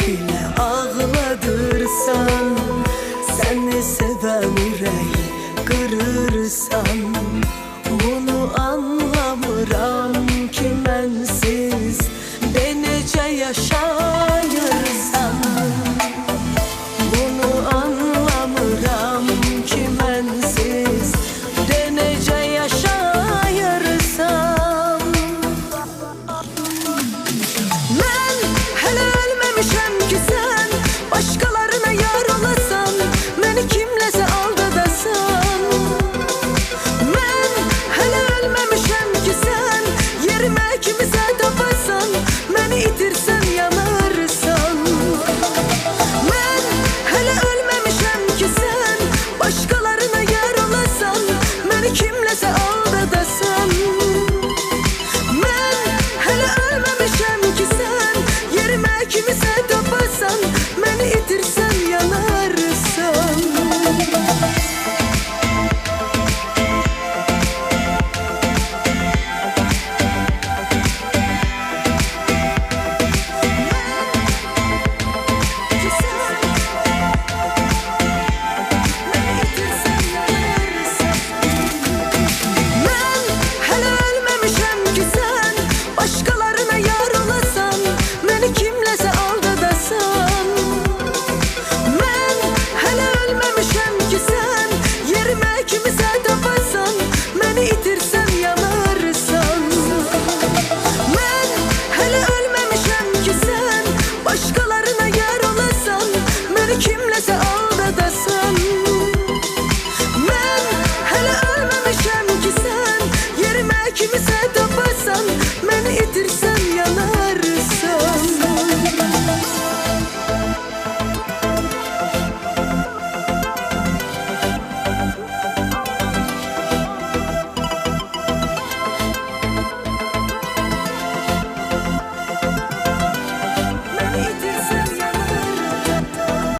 bile ağladırsan, seni seven yüreği kırırsan, bunu anlamıram ki mensiz de necə yaşayırsan. Bunu anlamıram ki mensiz de necə yaşayırsan. Mən hələ ölməmişəm ki sən başqalarına yar olasan, məni kimləsə aldadasan. Mən hələ ölməmişəm ki sən yerimə kimisə tapasan, məni itirsən yanarsan. Mən hələ ölməmişəm ki sən başqalarına yar olasan, məni kimləsə aldadasan. Mən hələ ölməmişəm ki sən yerimə kimisə tapasan, məni itirsən yanarsan. Mən hələ ölməmişəm ki sən başqalarına yar olasan, məni kimləsə aldadasan. Mən hələ ölməmişəm ki sən yerimə kimisə tapasan, məni itirsən yanarsan. Mən hələ ölməmişəm ki sən başqalarına yar olasan, məni kimləsə aldadasan.